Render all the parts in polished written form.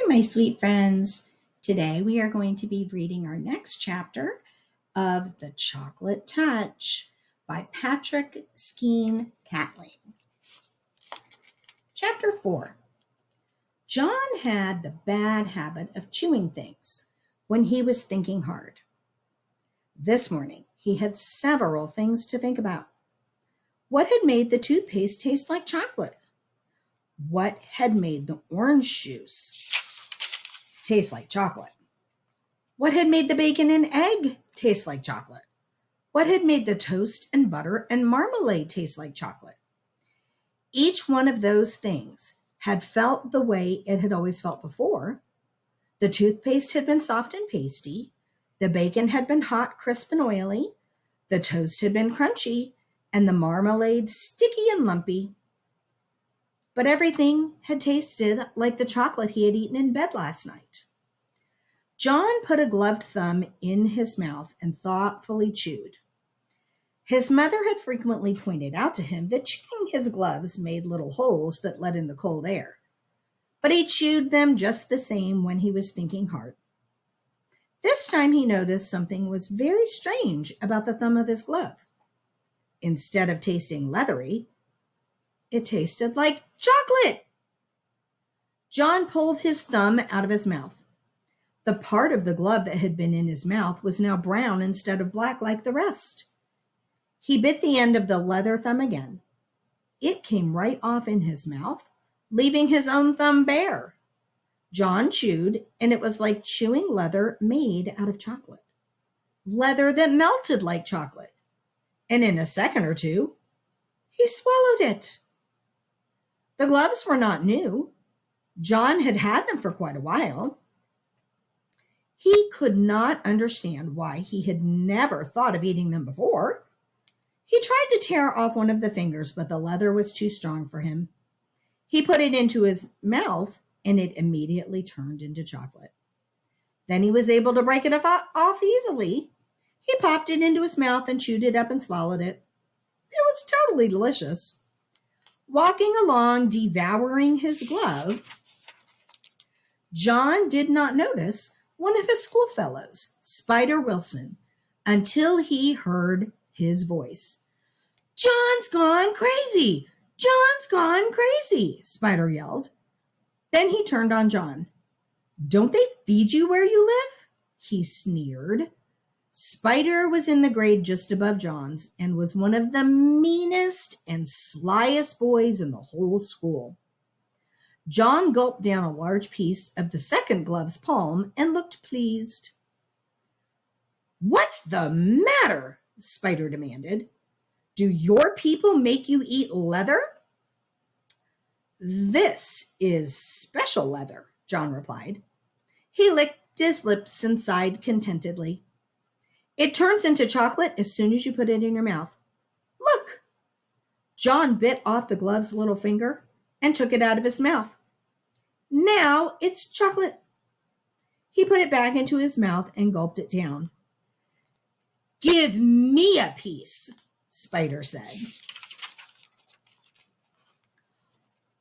my sweet friends. Today we are going to be reading our next chapter of The Chocolate Touch by Patrick Skene Catling. Chapter 4. John had the bad habit of chewing things when he was thinking hard. This morning he had several things to think about. What had made the toothpaste taste like chocolate? What had made the orange juice taste like chocolate? What had made the bacon and egg taste like chocolate? What had made the toast and butter and marmalade taste like chocolate? Each one of those things had felt the way it had always felt before. The toothpaste had been soft and pasty. The bacon had been hot, crisp, and oily. The toast had been crunchy, and the marmalade sticky and lumpy. But everything had tasted like the chocolate he had eaten in bed last night. John put a gloved thumb in his mouth and thoughtfully chewed. His mother had frequently pointed out to him that chewing his gloves made little holes that let in the cold air, but he chewed them just the same when he was thinking hard. This time he noticed something was very strange about the thumb of his glove. Instead of tasting leathery, it tasted like chocolate. John pulled his thumb out of his mouth. The part of the glove that had been in his mouth was now brown instead of black like the rest. He bit the end of the leather thumb again. It came right off in his mouth, leaving his own thumb bare. John chewed, and it was like chewing leather made out of chocolate. Leather that melted like chocolate. And in a second or two, he swallowed it. The gloves were not new. John had had them for quite a while. He could not understand why he had never thought of eating them before. He tried to tear off one of the fingers, but the leather was too strong for him. He put it into his mouth, and it immediately turned into chocolate. Then he was able to break it off easily. He popped it into his mouth and chewed it up and swallowed it. It was totally delicious. Walking along, devouring his glove, John did not notice one of his schoolfellows, Spider Wilson, until he heard his voice. "John's gone crazy! John's gone crazy!" Spider yelled. Then he turned on John. "Don't they feed you where you live?" he sneered. Spider was in the grade just above John's and was one of the meanest and slyest boys in the whole school. John gulped down a large piece of the second glove's palm and looked pleased. "What's the matter?" Spider demanded. "Do your people make you eat leather?" "This is special leather," John replied. He licked his lips and sighed contentedly. "It turns into chocolate as soon as you put it in your mouth. Look!" John bit off the glove's little finger and took it out of his mouth. "Now it's chocolate." He put it back into his mouth and gulped it down. "Give me a piece," Spider said.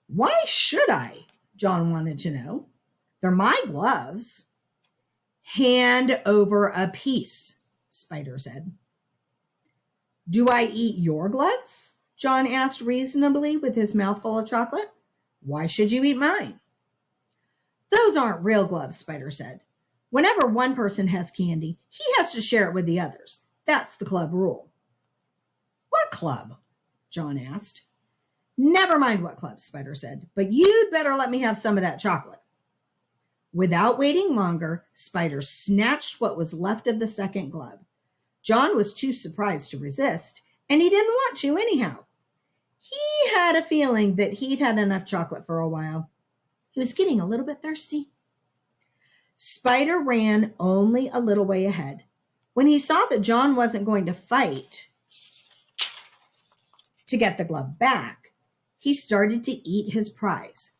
"Why should I?" John wanted to know. "They're my gloves." "Hand over a piece," Spider said. "Do I eat your gloves?" John asked reasonably with his mouth full of chocolate. "Why should you eat mine?" "Those aren't real gloves," Spider said. "Whenever one person has candy, he has to share it with the others. That's the club rule." "What club?" John asked. "Never mind what club," Spider said, "but you'd better let me have some of that chocolate." Without waiting longer, Spider snatched what was left of the second glove. John was too surprised to resist, and he didn't want to anyhow. He had a feeling that he'd had enough chocolate for a while. He was getting a little bit thirsty. Spider ran only a little way ahead. When he saw that John wasn't going to fight to get the glove back, he started to eat his prize.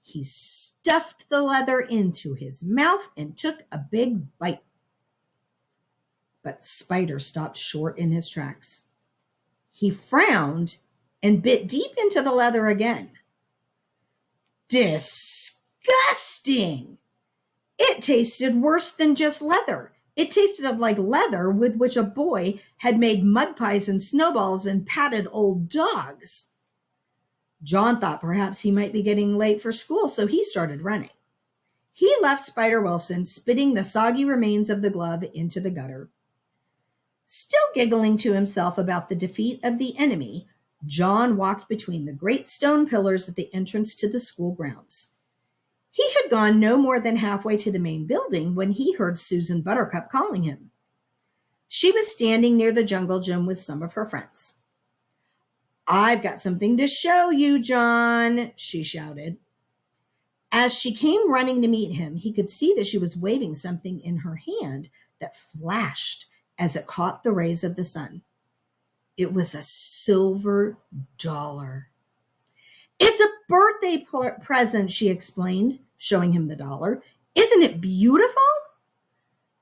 He stuffed the leather into his mouth and took a big bite. But Spider stopped short in his tracks. He frowned and bit deep into the leather again. "Disgusting!" It tasted worse than just leather. It tasted like leather with which a boy had made mud pies and snowballs and patted old dogs. John thought perhaps he might be getting late for school, so he started running. He left Spider Wilson spitting the soggy remains of the glove into the gutter. Still giggling to himself about the defeat of the enemy, John walked between the great stone pillars at the entrance to the school grounds. He had gone no more than halfway to the main building when he heard Susan Buttercup calling him. She was standing near the jungle gym with some of her friends. "I've got something to show you, John," she shouted. As she came running to meet him, he could see that she was waving something in her hand that flashed as it caught the rays of the sun. It was a silver dollar. "It's a birthday present," she explained, showing him the dollar. "Isn't it beautiful?"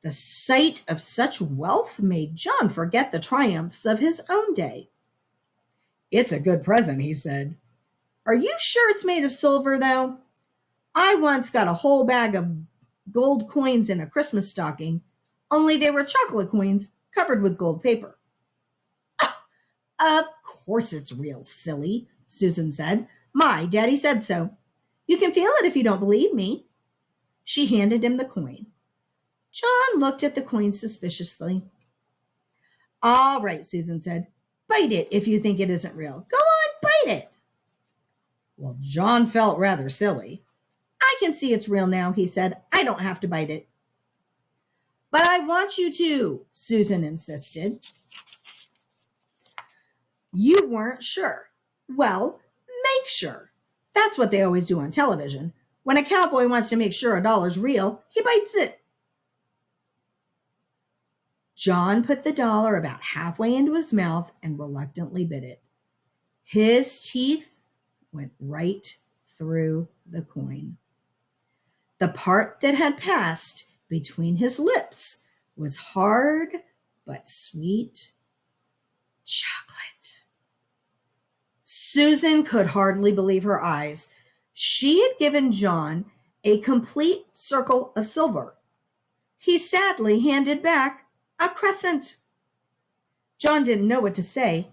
The sight of such wealth made John forget the triumphs of his own day. "It's a good present," he said. "Are you sure it's made of silver, though? I once got a whole bag of gold coins in a Christmas stocking, only they were chocolate coins covered with gold paper." "Of course it's real, silly," Susan said. "My daddy said so. You can feel it if you don't believe me." She handed him the coin. John looked at the coin suspiciously. "All right," Susan said. "Bite it if you think it isn't real. Go on, bite it." Well, John felt rather silly. "I can see it's real now," he said. "I don't have to bite it." "But I want you to," Susan insisted. "You weren't sure. Well, make sure. That's what they always do on television. When a cowboy wants to make sure a dollar's real, he bites it." John put the dollar about halfway into his mouth and reluctantly bit it. His teeth went right through the coin. The part that had passed between his lips was hard but sweet chocolate. Susan could hardly believe her eyes. She had given John a complete circle of silver. He sadly handed back a crescent. John didn't know what to say.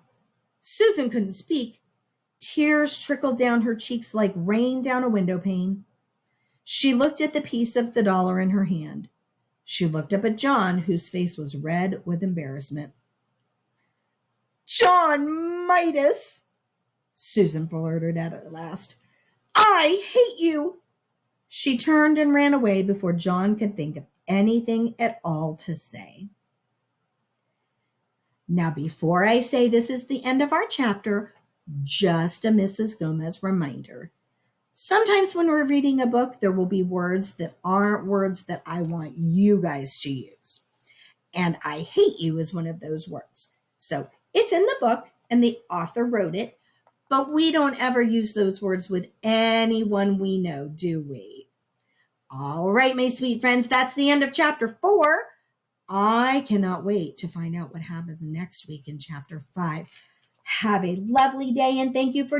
Susan couldn't speak. Tears trickled down her cheeks like rain down a window pane. She looked at the piece of the dollar in her hand. She looked up at John, whose face was red with embarrassment. "John Midas," Susan blurted out at last, "I hate you." She turned and ran away before John could think of anything at all to say. Now, before I say this is the end of our chapter, just a Mrs. Gomez reminder. Sometimes when we're reading a book, there will be words that aren't words that I want you guys to use. And "I hate you" is one of those words. So it's in the book and the author wrote it, but we don't ever use those words with anyone we know, do we? All right, my sweet friends, that's the end of chapter 4. I cannot wait to find out what happens next week in chapter 5. Have a lovely day and thank you for